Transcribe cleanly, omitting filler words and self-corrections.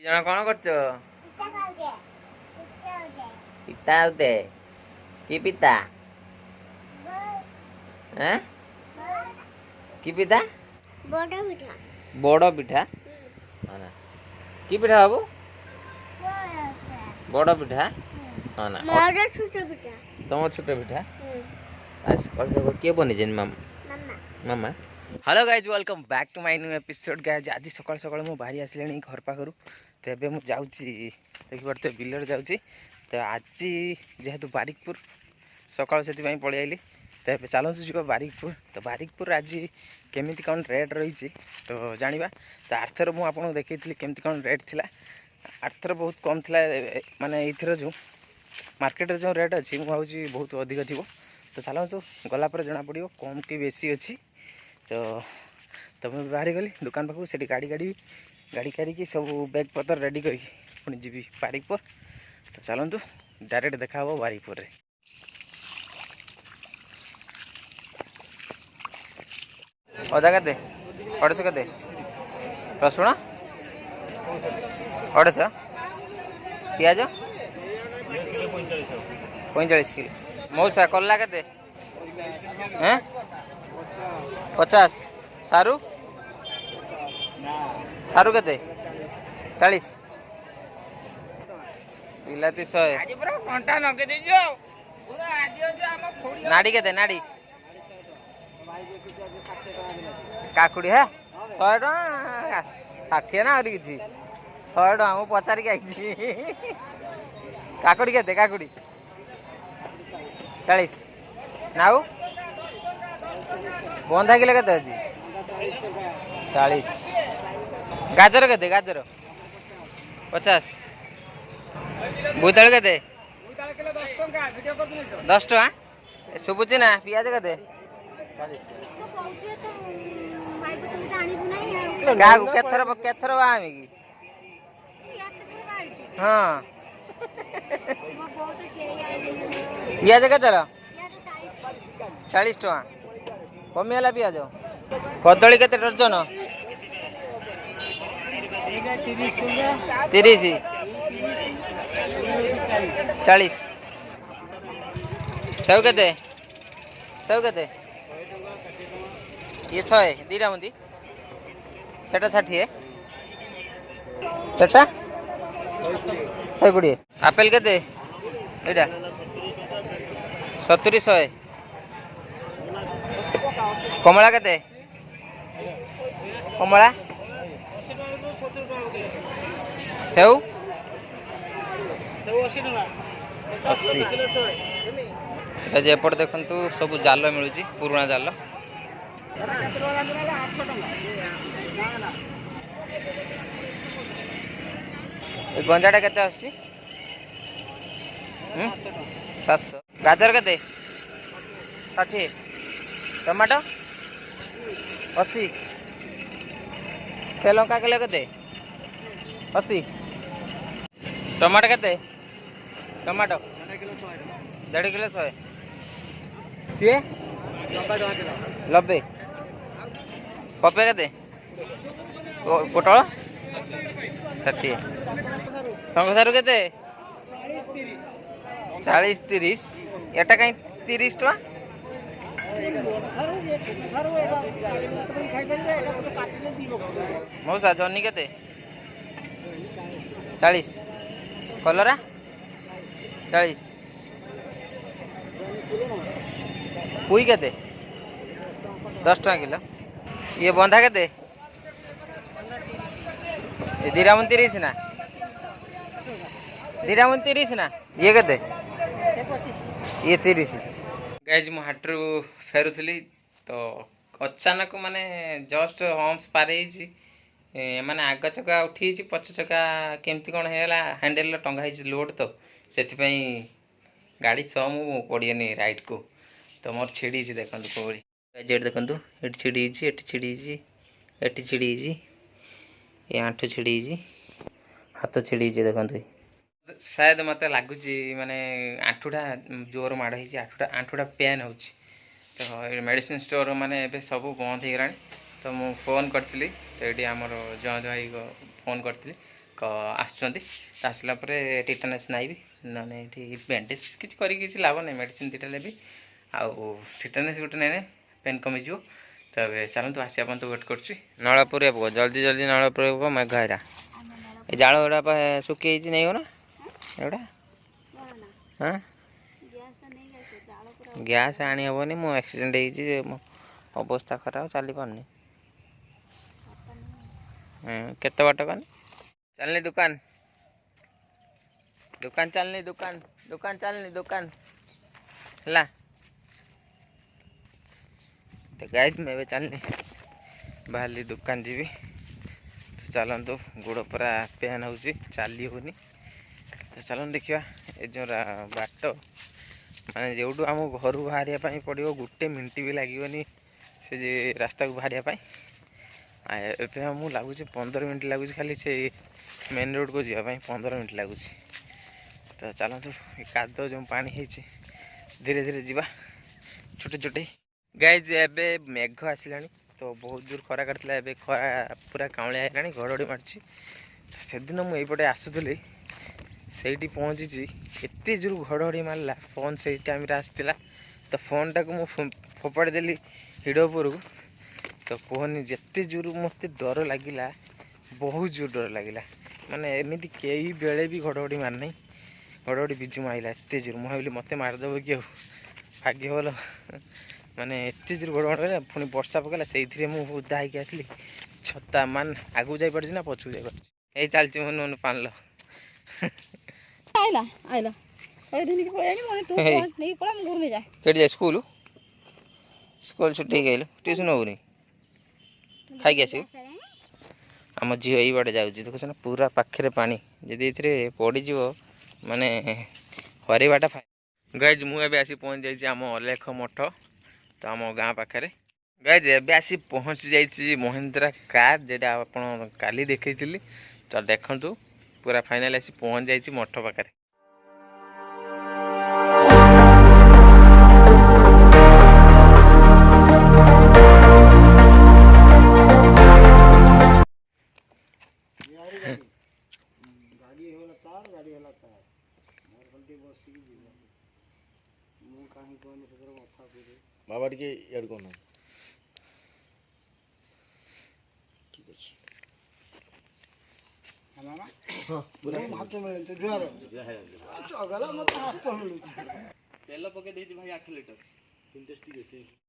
ଜଣ କଣ କରୁଛ? ପିତା ଉଦେ କି ପିତା? କି ପିତା? ବଡ଼ ପିଠା କି ପିଠା ବାବୁ? ବଡ଼ ପିଠା ତମ ଛୋଟ ପିଠା किए बनी मामा। Hello guys welcome back to my new episode guys. आज सकाल सकाल मु बाहरी आसिले घर पाखर तो ये मुझे देखिए बिलर जाऊँगी तो आज जेहेतु बारिकपुर सकाल से पलि आइली तो ये चलतु जी बारिकपुर। तो बारिकपुर आज केमी कौन रेट रही तो जाना। तो आरथर मुझे देखी केमती कौन रेट थी। आरथर बहुत कम थी माने ये जो मार्केट जो रेट अच्छी मुझे बहुत अधिक थी। तो चलतु गलापर जना पड़ो कम कि बेसी अच्छी। तो मुझे बाहरी गली दुकान पाखु से गाड़ी करी सब बैग पतर रेडी कर पुणी जी बारिकपुर। तो चलतु डायरेक्ट देखा हम बारिकपुर। अदा के 150 के रसुण 150 पिज 45 किलो मौसा कला के 50 सारू सारू के 40 बिलाती 100 नाड़ी के नाड़ी काकुड़ी है 100 टका 60 ना और कि 100 टका मुझे पचारिक आई। काकुड़ी के काकुड़ी 40 नाऊ बंधा किलो के 40 गाजर के गाजर 50 बोईतालु के 10 टका शुभुची ना पिज के केथर बाहमी कि हाँ पिज के 40 टका कमिगला पिज कदली के दर्जन 30 40 सेव के ये 100 दीटा मुंदी सेटा 60 सेटा 120 आपेल के एटा 70 100 कमला के कमला सेव 80 एपट देखु सब जाल मिलूँ पुराणा जाल गंजाटा के 700 गाजर के 60 टमाटो 80 से लंका किलो के 80 टमाटो के टमाटो 1.5 किलो 100 सी 90 पपे के पोटल 60 संगसारू के 40 30 एटा कहीं 30 टका मौसा जन्नी के 40 कलरा 40 पुई के 10 टका किलो ये बंधा के दीरामन 30 ना दीरामन 30 ना ये के ये 30 गाइज मु हाटरू फेरुली तो अचानक माने जस्ट हम्स पार माने आग चका उठी पछ चका केमती कौन है हैंडल टंगाई लोड तो से गाड़ी सह मु पड़ियनी राइट को तो मोर छिड़ी देखो कौड़ी जेट देखो ये छिड़ी ये छिड़ी ये छिड़ी ये आंठू छिड़ी हाथ छिड़ी देखो शायद मत लगुच माने आंठुटा जोर माड़ हो आंठुटा पेन हो तो मेडिसिन स्टोर माने ए सब बंद हो गला तो मु फोन करी तो ये आमर जय भाई फोन करी आसुँच आसला टिटानस नाइबी ना ये बैंडेज किसी लाभ ना मेडिसिन दुटा लेबी आउ टिटानस गोटे ना पेन कमिज तो ये चलते आसिया पर्यंत वेट कर नलपुर जल्दी जल्दी नलपुर मेघ है जाल गुड़ा सुखी नहीं हो ना एटा हाँ गैस आनी हेनी मो एक्सीडेंट हो अवस्था खराब चली पारनी केते बाट कन चलनी दुकान दुकान चलनी दुकान दुकान चलनी दुकान है तो गाइज मैं चलनी बाहर दुकान जीवी तो चलतु गोड़ पूरा पेन हो चली होनी तो चलन देखा ये जो बाट माने जो आम घर बाहर पड़ो गोटे मिनट भी लगे से रास्ता को बाहर मुझे लगुच 15 मिनट लगुच खाली से मेन रोड को जावाई 15 मिनट लगुच तो चलतु काद जो पानी है धीरे धीरे जीवा छोटे छोटे गाइज एबे मेघ आसला तो बहुत जोर खरा काटला एबे खरा पूरा काउलिया है घड़घड़ी मार्ची तो से दिन मुझे आसुली से पहुँची एत जोर घड़घड़ी मारला फोन से टाइम आसला तो फोन टाक मुझे फोपाड़ी देली हिड़ उपर को तो कहनी जिते जोर मत डर लगिला बहुत जोर डर लगिला माने एमती कई बेले भी घड़घड़ी मारना घड़घड़ी बिजु माइला एत जोर मुझे भाविली मत मारिदेव कि भाग्य भल माने एत जोर घड़घड़ी पुणी वर्षा पकड़ा से मुझे उदा होगी आसली छता मान आगू जा पार्टी ना पछू जा पार्टी यही चलती मन मन पान लो के स्कूल स्कूल छुट्टी गलु ट्यूशन हो खाई आस आम झील यही बाटे जाऊँ देख ना पूरा पाखे पानी जदि पड़ज माने हरवाटा गाइज मुझे आसी पहुँच जाइए आम अलेख मठ तो आम गाँ पाखे गाइज एवं आसी पहुँची जाइए महिंद्रा कार जेटा आप काली देखी तो देखु पूरा फाइनाल आसी पहुँच जाइए मठ पाखे बाबा टे इड कौन ठीक अच्छे तेल पकई भाई 8 लिटर 3 टेस्ट